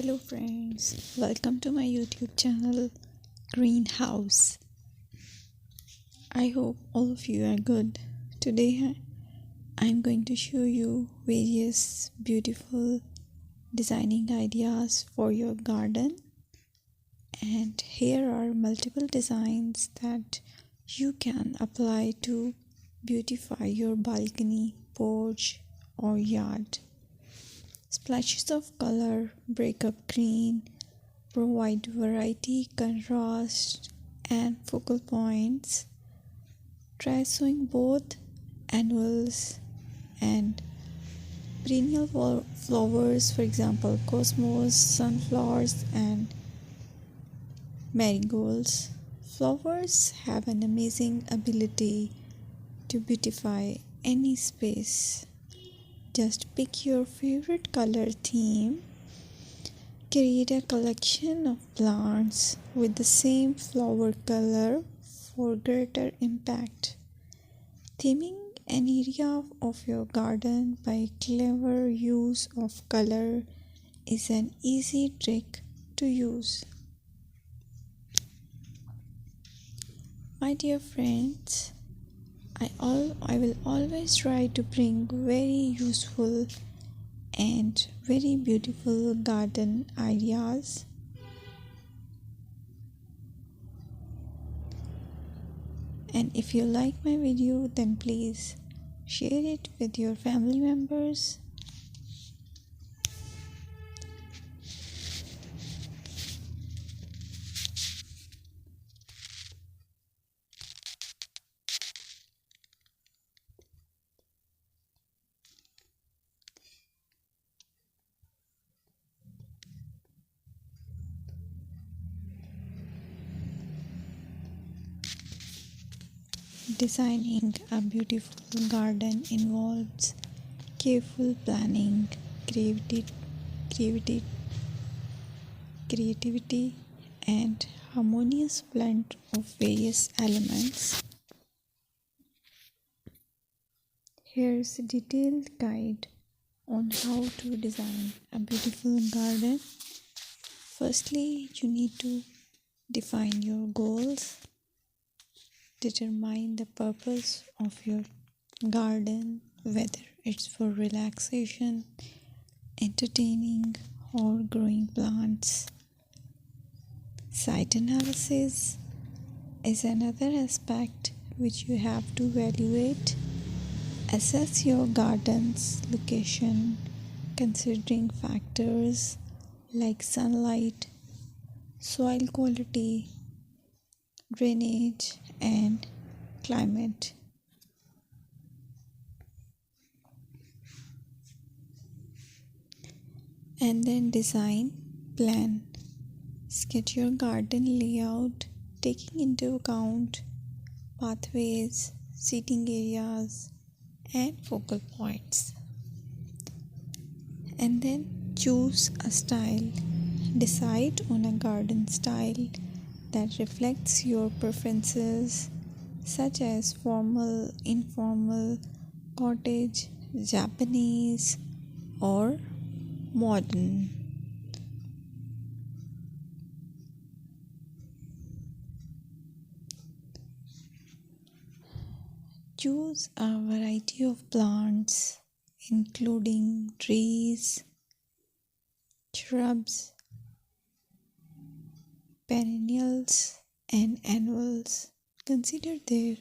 Hello friends, welcome to my YouTube channel Greenhouse. I hope all of you are good. Today I'm going to show you various beautiful designing ideas for your garden, and here are multiple designs that you can apply to beautify your balcony, porch or yard. Splashes of color break up green, provide variety, contrast, and focal points. Try sowing both annuals and perennial flowers, for example, cosmos, sunflowers, and marigolds. Flowers have an amazing ability to beautify any space. Just pick your favorite color theme. Create a collection of plants with the same flower color for greater impact. Theming an area of your garden by clever use of color is an easy trick to use. My dear friends, I will always try to bring very useful and very beautiful garden ideas. And if you like my video, then please share it with your family members. Designing a beautiful garden involves careful planning, creativity, creativity, and harmonious blend of various elements. Here's a detailed guide on how to design a beautiful garden. Firstly, you need to define your goals. Determine the purpose of your garden, whether it's for relaxation, entertaining, or growing plants. Site analysis is another aspect which you have to evaluate. Assess your garden's location, considering factors like sunlight, soil quality, drainage, and climate. And then design, plan. Sketch your garden layout, taking into account pathways, seating areas, and focal points. And then choose a style. Decide on a garden style that reflects your preferences, such as formal, informal, cottage, Japanese, or modern. Choose a variety of plants, including trees, shrubs, perennials, and annuals. Consider their